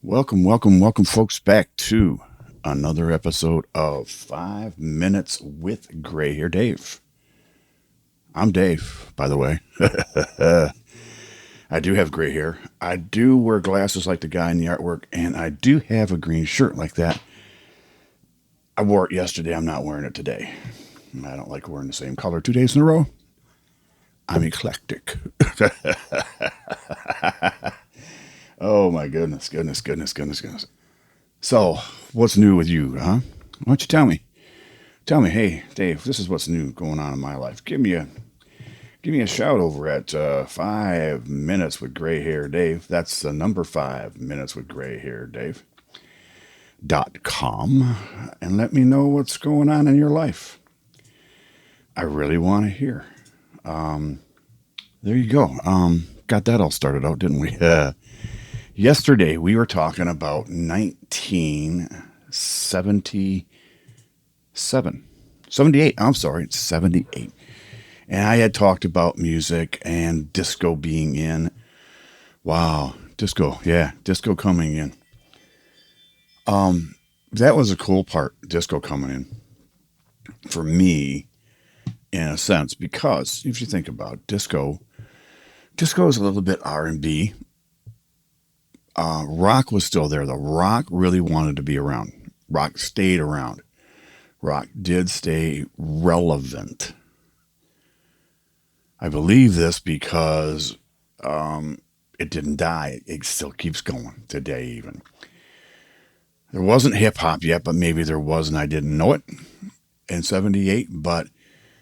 Welcome, folks, back to another episode of 5 Minutes with Gray Hair Dave. I'm Dave, by the way. I do have gray hair. I do wear glasses like the guy in the artwork, and I do have a green shirt like that. I wore it yesterday. I'm not wearing it today. I don't like wearing the same color 2 days in a row. I'm eclectic. Oh my goodness. So, what's new with you, huh? Why don't you tell me? Tell me, hey, Dave, this is what's new going on in my life. Give me a shout over at 5 Minutes with Gray Hair Dave. That's the number 5 Minutes with Gray Hair Dave.com, and let me know what's going on in your life. I really want to hear. There you go. Got that all started out, didn't we? Yesterday, we were talking about 1977. 78, I'm sorry, it's 78. And I had talked about music and disco being in. Wow, disco, yeah, disco coming in. That was a cool part, disco coming in, for me, in a sense, because if you think about disco is a little bit R&B. Rock was still there. The rock really wanted to be around. Rock stayed around. Rock did stay relevant. I believe this because it didn't die. It still keeps going today even. There wasn't hip-hop yet, but maybe there was and I didn't know it in 78, but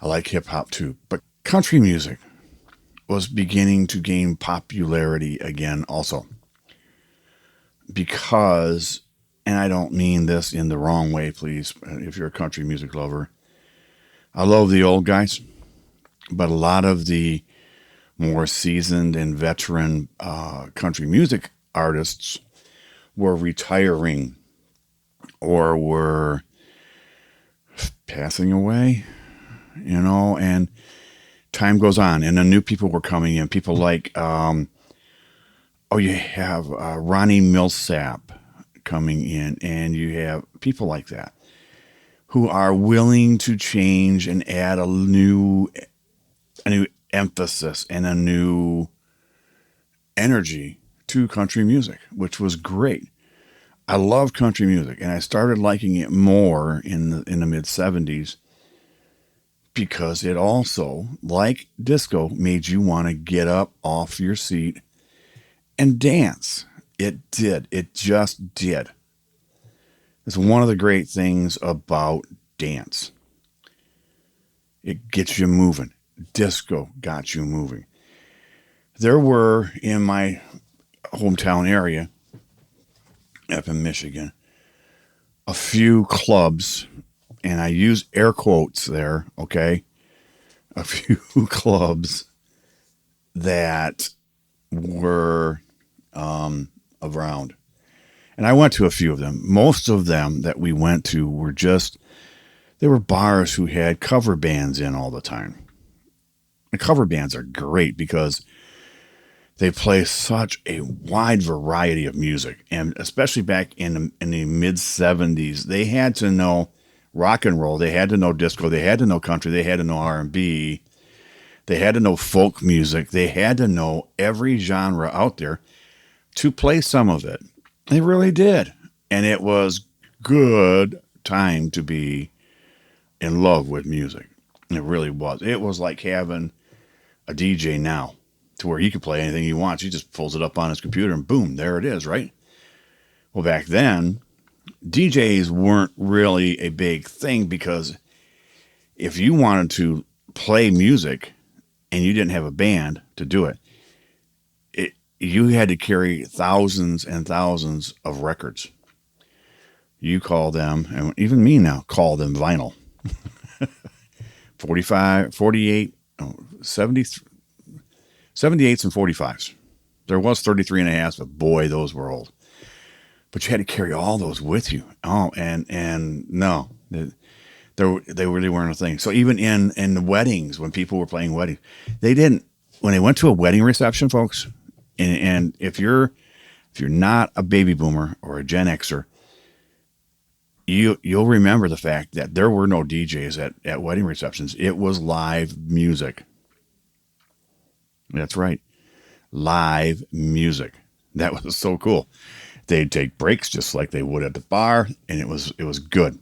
I like hip-hop too. But country music was beginning to gain popularity again also. Because, and I don't mean this in the wrong way, please, if you're a country music lover, I love the old guys, but a lot of the more seasoned and veteran country music artists were retiring or were passing away, and time goes on, and the new people were coming in. People like, you have Ronnie Milsap coming in, and you have people like that who are willing to change and add a new emphasis and a new energy to country music, which was great. I love country music, and I started liking it more in the mid 70s because it also, like disco, made you want to get up off your seat and dance. It did. It just did. It's one of the great things about dance. It gets you moving. Disco got you moving. There were, in my hometown area, up in Michigan, a few clubs, and I use air quotes there, okay? A few clubs that were around. And I went to a few of them. Most of them that we went to were they were bars who had cover bands in all the time. And cover bands are great because they play such a wide variety of music. And especially back in the mid 70s, they had to know rock and roll. They had to know disco. They had to know country. They had to know R&B. They had to know folk music. They had to know every genre out there to play some of it. They really did. And it was good time to be in love with music. It really was. It was like having a DJ now to where he could play anything he wants. He just pulls it up on his computer and boom, there it is, right? Well, back then, DJs weren't really a big thing because if you wanted to play music and you didn't have a band to do it, you had to carry thousands and thousands of records. You call them, and even me now, call them vinyl. 45, 48, 70, 78s and 45s. There was 33 and a half, but boy, those were old. But you had to carry all those with you. Oh, and no, they really weren't a thing. So even in the weddings, when people were playing weddings, when they went to a wedding reception, folks, and if you're If you're not a baby boomer or a Gen Xer, you'll remember the fact that there were no DJs at wedding receptions. It was live music. That's right. Live music. That was so cool. They'd take breaks just like they would at the bar, and it was good.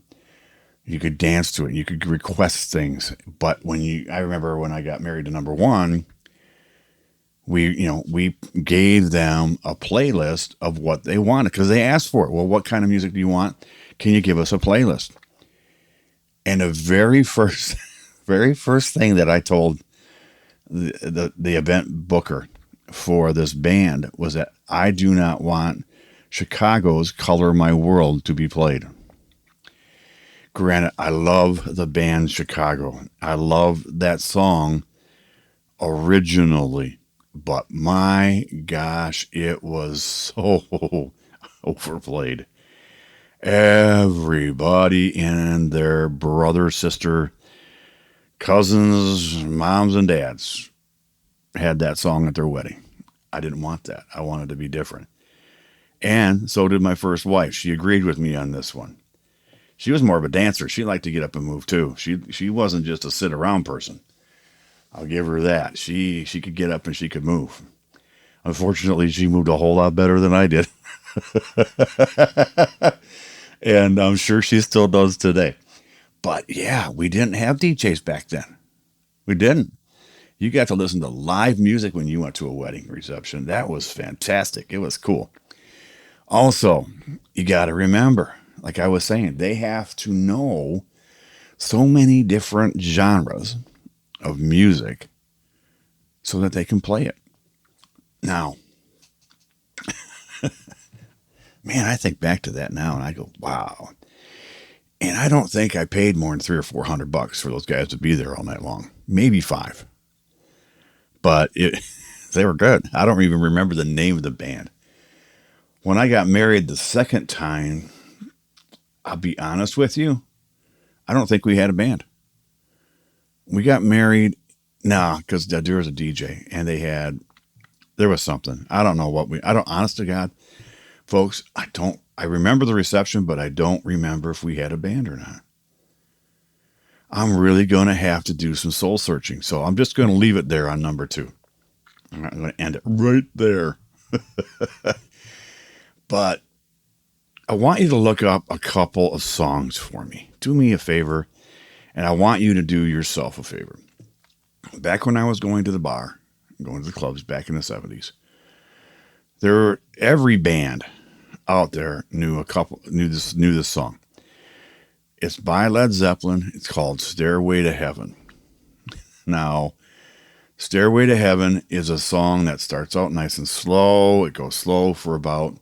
You could dance to it. You could request things. But I remember when I got married to number one, we gave them a playlist of what they wanted because they asked for it. Well, what kind of music do you want? Can you give us a playlist? And the very first, very first thing that I told the event booker for this band was that I do not want Chicago's "Color My World" to be played. Granted, I love the band Chicago. I love that song originally, but my gosh, it was so overplayed. Everybody and their brother, sister, cousins, moms, and dads had that song at their wedding. I didn't want that. I wanted to be different. And so did my first wife. She agreed with me on this one. She was more of a dancer. She liked to get up and move too. She wasn't just a sit around person. I'll give her that. She could get up and she could move. Unfortunately, she moved a whole lot better than I did. And I'm sure she still does today. But yeah, we didn't have DJs back then. We didn't. You got to listen to live music when you went to a wedding reception. That was fantastic. It was cool. Also, you got to remember, like I was saying, they have to know so many different genres of music so that they can play it. Now, man, I think back to that now and I go, wow. And I don't think I paid more than $300 or $400 for those guys to be there all night long. Maybe $5. But they were good. I don't even remember the name of the band. When I got married the second time, I'll be honest with you, I don't think we had a band. We got married, because there was a DJ and there was something. I don't know honest to God, folks, I remember the reception, but I don't remember if we had a band or not. I'm really going to have to do some soul searching. So I'm just going to leave it there on number 2. I'm not going to end it right there. But I want you to look up a couple of songs for me. Do me a favor, and I want you to do yourself a favor. Back when I was going to the bar, going to the clubs back in the 70s, every band out there knew this song. It's by Led Zeppelin. It's called Stairway to Heaven. Now, Stairway to Heaven is a song that starts out nice and slow. It goes slow for about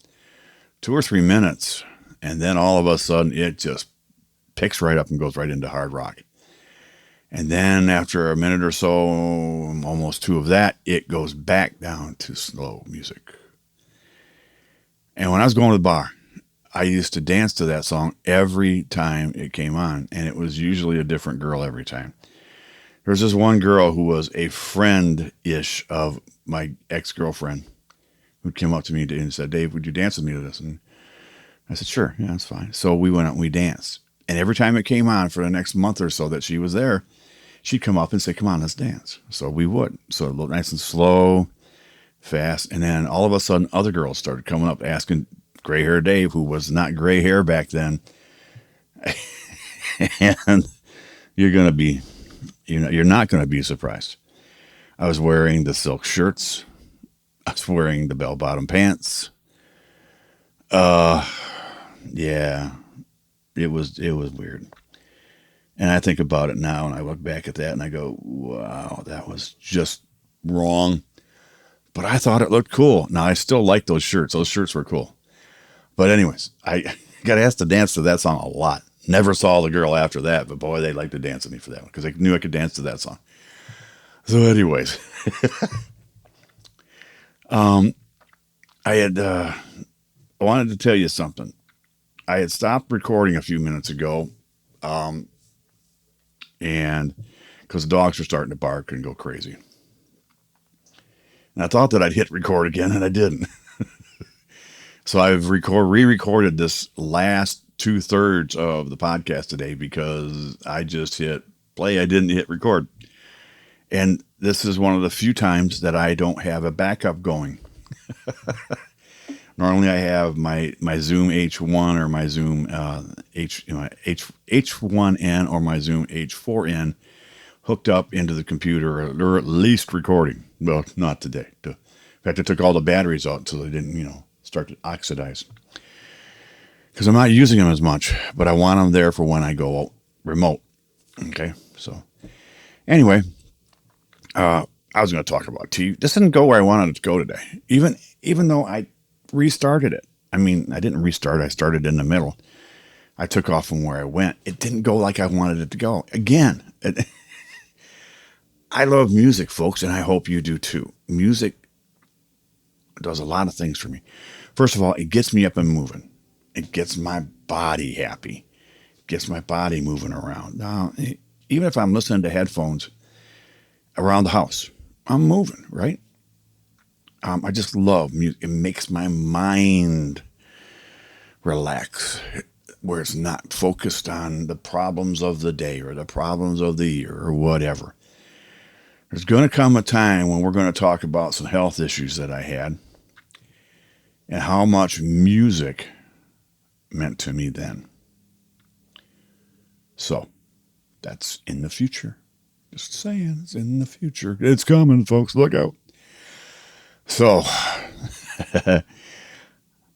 2 or 3 minutes. And then all of a sudden, it just picks right up and goes right into hard rock. And then after a minute or so, almost 2 of that, it goes back down to slow music. And when I was going to the bar, I used to dance to that song every time it came on, and it was usually a different girl every time. There was this one girl who was a friend-ish of my ex-girlfriend who came up to me and said, "Dave, would you dance with me to this?" And I said, "Sure, yeah, that's fine." So we went out and we danced. And every time it came on for the next month or so that she was there, she'd come up and say, "Come on, let's dance." So we would. So nice and slow, fast. And then all of a sudden, other girls started coming up asking gray hair Dave, who was not gray hair back then. And you're not going to be surprised. I was wearing the silk shirts. I was wearing the bell-bottom pants. Yeah, it was weird. And I think about it now and I look back at that and I go, wow, that was just wrong. But I thought it looked cool. Now, I still like those shirts. Those shirts were cool. But anyways, I got asked to dance to that song a lot. Never saw the girl after that, but boy, they liked to dance with me for that one because they knew I could dance to that song. So anyways, I wanted to tell you something. I had stopped recording a few minutes ago, and because the dogs were starting to bark and go crazy. And I thought that I'd hit record again, and I didn't. So I've re-recorded this last 2/3 of the podcast today because I just hit play. I didn't hit record. And this is one of the few times that I don't have a backup going. Normally I have my Zoom H1 or my Zoom H1N or my Zoom H4N hooked up into the computer, or at least recording. Well, not today. In fact, I took all the batteries out so they didn't, start to oxidize. Because I'm not using them as much, but I want them there for when I go remote. Okay, so anyway, I was going to talk about TV. This didn't go where I wanted it to go today, even though I restarted it. I mean, I didn't restart. I started in the middle. I took off from where I went. It didn't go like I wanted it to go. Again, I love music, folks, and I hope you do too. Music does a lot of things for me. First of all, it gets me up and moving. It gets my body happy. It gets my body moving around. Now, even if I'm listening to headphones around the house, I'm moving, right? I just love music. It makes my mind relax, where it's not focused on the problems of the day or the problems of the year or whatever. There's going to come a time when we're going to talk about some health issues that I had and how much music meant to me then. So that's in the future. Just saying, it's in the future. It's coming, folks. Look out. So,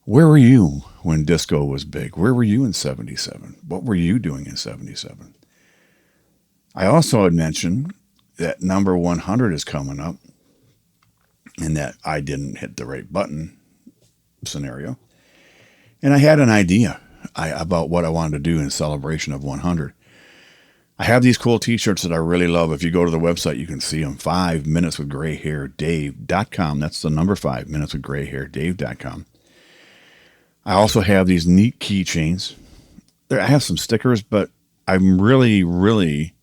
where were you when disco was big? Where were you in 77? What were you doing in 77? I also had mentioned that number 100 is coming up and that I didn't hit the right button scenario. And I had an idea about what I wanted to do in celebration of 100. I have these cool t-shirts that I really love. If you go to the website, you can see them. 5minuteswithgrayhairdave.com. That's the number 5minuteswithgrayhairdave.com. I also have these neat keychains. I have some stickers, but I'm really, really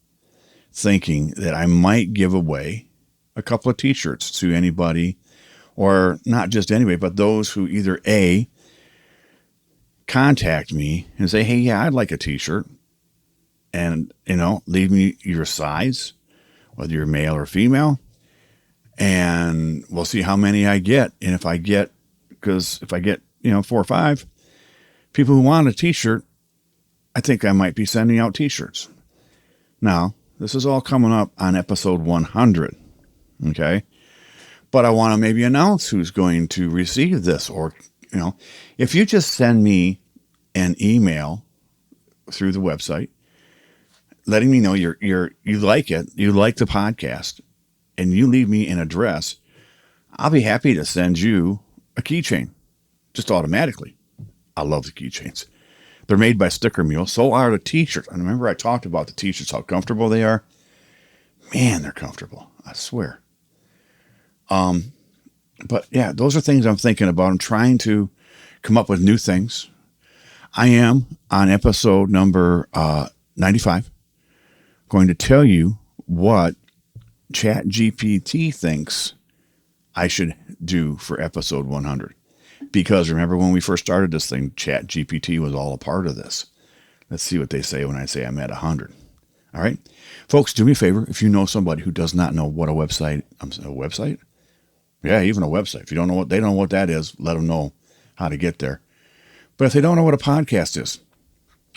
thinking that I might give away a couple of t-shirts to anybody, or not just anybody, but those who either A, contact me and say, hey, yeah, I'd like a t-shirt. And, leave me your size, whether you're male or female, and we'll see how many I get. And if I get 4 or 5 people who want a t-shirt, I think I might be sending out t-shirts. Now, this is all coming up on episode 100. Okay. But I want to maybe announce who's going to receive this, or, if you just send me an email through the website, letting me know you like it, you like the podcast, and you leave me an address, I'll be happy to send you a keychain, just automatically. I love the keychains. They're made by Sticker Mule. So are the t-shirts. And remember I talked about the t-shirts, how comfortable they are. Man, they're comfortable. I swear. But yeah, those are things I'm thinking about. I'm trying to come up with new things. I am on episode number 95. Going to tell you what ChatGPT thinks I should do for episode 100. Because remember when we first started this thing, ChatGPT was all a part of this. Let's see what they say when I say I'm at 100. All right. Folks, do me a favor. If you know somebody who does not know what a website? Yeah, even a website. If they don't know what that is, let them know how to get there. But if they don't know what a podcast is,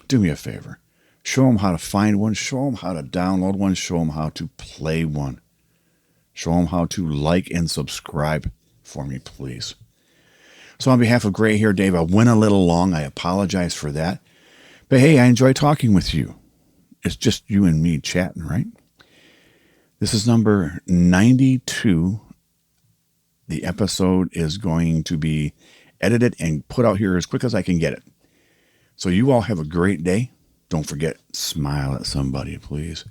do me a favor. Show them how to find one. Show them how to download one. Show them how to play one. Show them how to like and subscribe for me, please. So on behalf of Gray Hair Dave, I went a little long. I apologize for that. But hey, I enjoy talking with you. It's just you and me chatting, right? This is number 92. The episode is going to be edited and put out here as quick as I can get it. So you all have a great day. Don't forget, smile at somebody, please.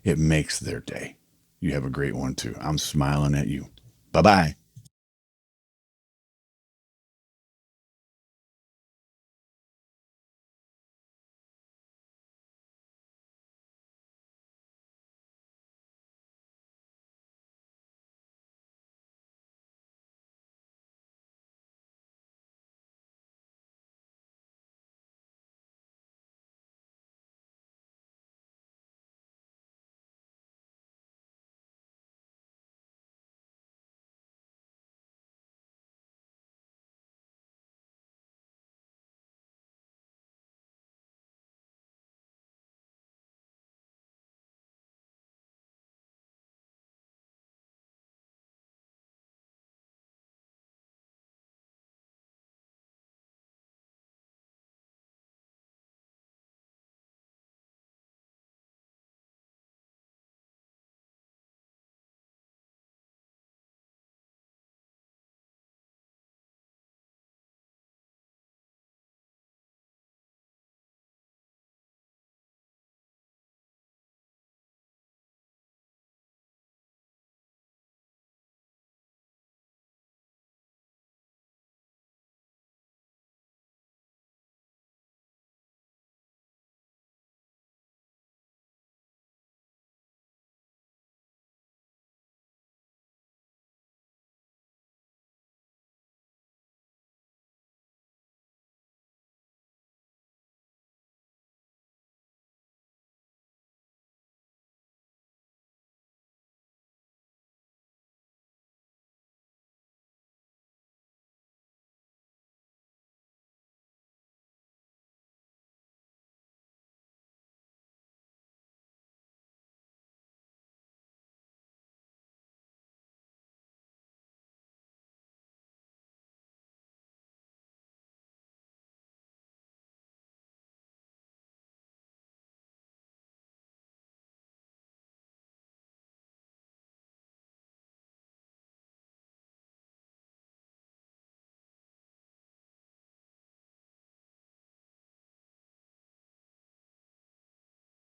It makes their day. You have a great one, too. I'm smiling at you. Bye-bye.